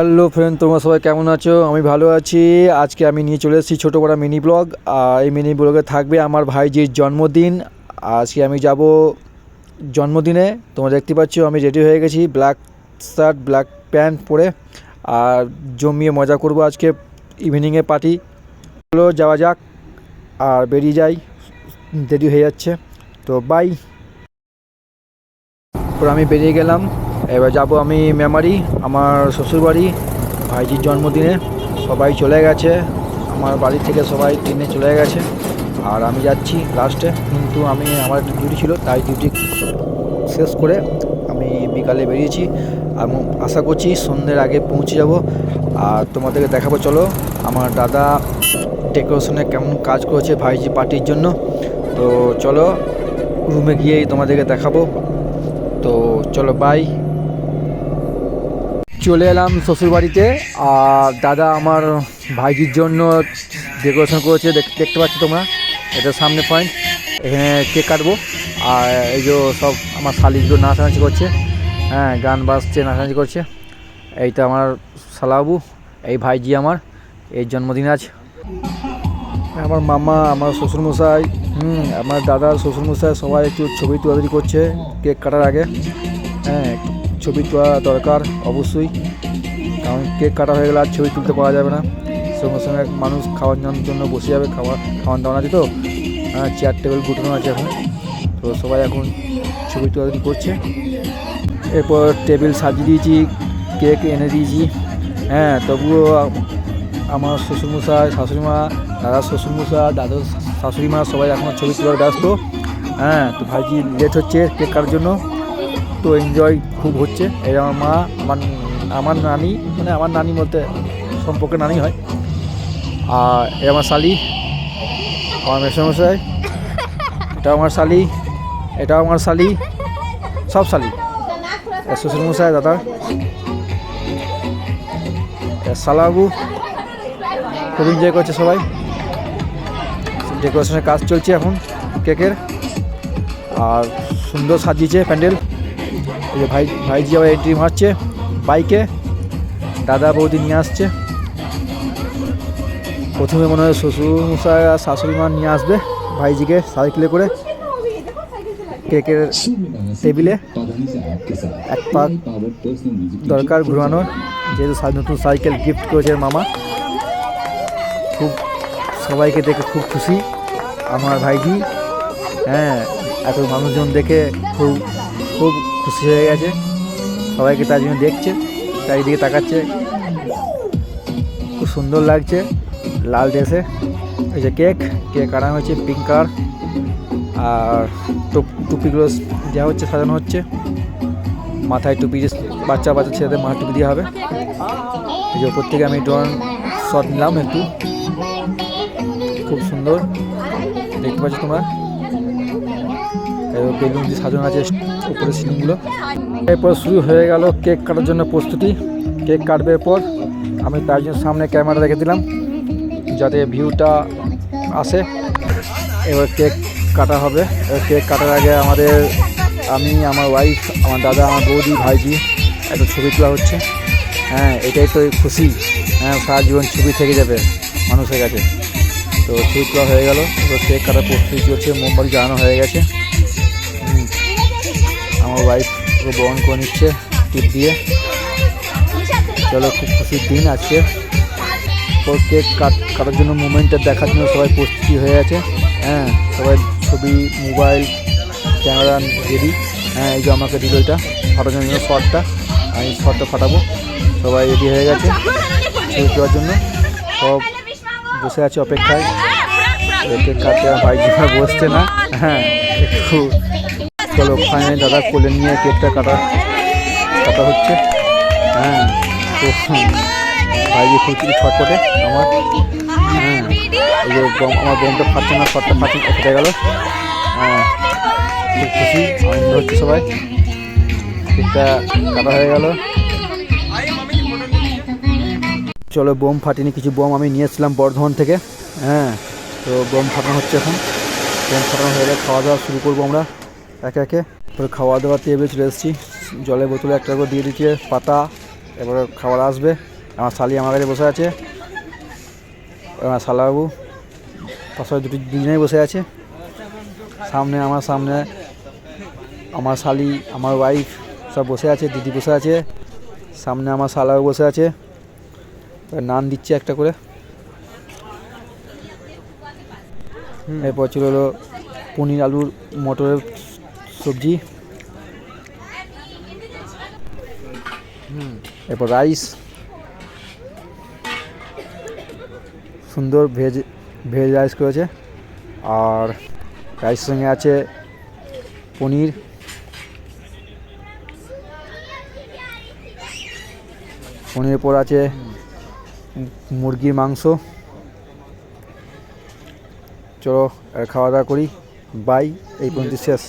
Hello friend, তোমরা সবাই কেমন আছো? আমি ভালো আছি। আজকে আমি নিয়ে চলে এসেছি ছোটো বড় মিনি ব্লগ। এই মিনি ব্লগে থাকবে আমার ভাইজির জন্মদিন। আজকে আমি যাব জন্মদিনে। তোমরা দেখতে পাচ্ছ আমি রেডি হয়ে গেছি, ব্ল্যাক শার্ট ব্ল্যাক প্যান্ট পরে, আর জমিয়ে মজা করব আজকে ইভিনিংয়ে পার্টি। চলো যাওয়া যাক আর বেরিয়ে যাই, দেরি হয়ে যাচ্ছে। তো বাই। আমি বেরিয়ে গেলাম। এবার যাব আমি মেমারি, আমার শ্বশুরবাড়ি। ভাইজির জন্মদিনে সবাই চলে গেছে, আমার বাড়ি থেকে সবাই ট্রেনে চলে গেছে, আর আমি যাচ্ছি লাস্টে। কিন্তু আমার একটা ডিউটি ছিল, তাই ডিউটি শেষ করে আমি বিকালে বেরিয়েছি। আমি আশা করছি সন্ধ্যের আগে পৌঁছে যাব, আর তোমাদেরকে দেখাবো। চলো, আমার দাদা ডেকোরেশনে কেমন কাজ করেছে ভাইজি পার্টির জন্য। তো চলো রুমে গিয়েই তোমাদেরকে দেখাবো। তো চলো বাই। চলে এলাম শ্বশুরবাড়িতে, আর দাদা আমার ভাইজির জন্য ডেকোরেশন করেছে, দেখতে পাচ্ছ তোমরা। এটা সামনে পয়েন্ট, এখানে কেক কাটবো। আর এই যে সব আমার শালিগুলো নাচানাচি করছে, হ্যাঁ গান বাজছে, নাচানাচি করছে। এইটা আমার শালাবু, এই ভাইজি আমার, এই জন্মদিন আজ। আমার মামা, আমার শ্বশুরমশাই, আমার দাদার শ্বশুরমশাই সবাই একটু ছবি তোলাতুলি করছে কেক কাটার আগে। হ্যাঁ, ছবি তোলা দরকার অবশ্যই, কারণ কেক কাটা হয়ে গেলে আর ছবি তুলতে পারা যাবে না। সঙ্গে সঙ্গে মানুষ খাওয়ার জন্য বসে যাবে, খাওয়ান দাওয়ান আছে তো, চেয়ার টেবিল গুটানো আছে এখন। তো সবাই এখন ছবি তোলাতুলি করছে। এরপর টেবিল সাজিয়ে দিয়েছি, কেক এনে দিয়েছি। হ্যাঁ, তবুও আমার শ্বশুরমশাই, শাশুড়িমা, দাদার শ্বশুরমশাই, দাদার শাশুড়িমা সবাই এখন ছবি তোলার ব্যস্ত। হ্যাঁ, তো ভাইজি লেট হচ্ছে কেক কাটার জন্য, তো এনজয় খুব হচ্ছে। এই আমার মা, আমার নানি, মানে আমার নানি বলতে সম্পর্কে নানি হয়। আর এ আমার শালি, আমার মেসমশাই, এটাও আমার শালি, এটাও আমার শালি, সব শালি। শ্বশুরমশাই, দাদা, শালাবু, খুব এনজয় করছে সবাই। ডেকোরেশনের কাজ চলছে এখন কেকের, আর সুন্দর সাজিয়েছে প্যান্ডেল। এই যে ভাইজি আবার এন্ট্রি মারছে বাইকে, দাদা বৌদি নিয়ে আসছে। প্রথমে মনে হয় শ্বশুরমশাই আর শাশুড়ি মা নিয়ে আসবে ভাইজিকে সাইকেলে করে কেকের টেবিলে। এক পাক দরকার ঘুরানোর, যেহেতু নতুন সাইকেল গিফট করেছে মামা। খুব সবাইকে দেখে খুব খুশি আমার ভাইজি। হ্যাঁ, এত মানুষজন দেখে খুব খুব খুশি হয়ে গেছে। সবাইকে তার জন্য দেখছে, চারিদিকে তাকাচ্ছে, খুব সুন্দর লাগছে লাল ড্রেসে। এই যে কেক আনা হয়েছে পিঙ্ক কালার, আর টুপিগুলো দেওয়া হচ্ছে, সাজানো হচ্ছে। মাথায় টুপি, বাচ্চা ছেলেদের মাথায় টুপি দেওয়া হবে। এই যে ওপর থেকে আমি ড্রোন শট নিলাম একটু, খুব সুন্দর দেখতে পাচ্ছ তোমরা। বেলুন দিয়ে সাজানো আছে উপরে সিলিংগুলো। এরপর শুরু হয়ে গেল কেক কাটার জন্য প্রস্তুতি। কেক কাটবে পর আমি তার জন্য সামনে ক্যামেরা রেখে দিলাম যাতে ভিউটা আসে। এবার কেক কাটা হবে। কেক কাটার আগে আমি, আমার ওয়াইফ, আমার দাদা, আমার বৌদি, ভাইজি একটা ছবি তোলা হচ্ছে। হ্যাঁ, এটাই তো খুশি। হ্যাঁ, সারা জীবন ছবি থেকে যাবে মানুষের কাছে। তো ছবি তোলা হয়ে গেল, এবার কেক কাটার প্রস্তুতি চলছে, মোমবাতি জ্বালানো হয়ে গেছে। আমার ওয়াইফ ওকে বরণ করে নিচ্ছে টিপ দিয়ে। চলো, খুব খুশির দিন আজকে। ওর কেক কাটার জন্য মুভমেন্টটা দেখার জন্য সবাই প্রস্তুতি হয়ে আছে। হ্যাঁ, সবাই ছবি, মোবাইল, ক্যামেরা রেডি। হ্যাঁ, এই যে আমাকে দিল এটা ফাটানোর জন্য শটটা, আমি শটটা ফাটাবো। সবাই রেডি হয়ে গেছে ছবি তোলার জন্য, সব বসে আছে অপেক্ষায়। কেক কাটতে ভাইজি বসছে না। হ্যাঁ, একটু চলো ফাইনালি দাদা কোলে নিয়ে কেকটা কাটা হচ্ছে। হ্যাঁ, তো ভাইজি খুব ছটপটে আমার। হ্যাঁ, এই যে আমার বোনটা ফাটছে না, শটটা ফেটে গেল। হ্যাঁ, খুব খুশি, আনন্দ হচ্ছে সবাই। কেকটা কাটা হয়ে গেল। চলো, বোম ফাটিনি, কিছু বোম আমি নিয়ে এসেছিলাম বর্ধমান থেকে। হ্যাঁ, তো বোম ফাটানো হচ্ছে এখন। বোম ফাটানো হয়ে গেলে খাওয়া দাওয়া শুরু করবো আমরা একে একে। তারপরে খাওয়া দাওয়া টেবিলে চলে এসেছি। জলের বোতলে একটা করে দিয়ে দিচ্ছে পাতা, এবারে খাবার আসবে। আমার শালি আমার কাছে বসে আছে, আমার শালাবাবু পাশে দুজনেই বসে আছে। সামনে আমার শালি, আমার ওয়াইফ সব বসে আছে, দিদি বসে আছে, সামনে আমার শালাবাবু বসে আছে, নান দিচ্ছে একটা করে। এরপর ছিল হলো পনির আলুর মটরের সবজি, এরপর রাইস, সুন্দর ভেজ রাইস করেছে। আর রাইসের সঙ্গে আছে পনির, পনিরের পর আছে মুরগির মাংস। চলো খাওয়া দাওয়া করি, বাই, এই পর্যন্ত শেষ।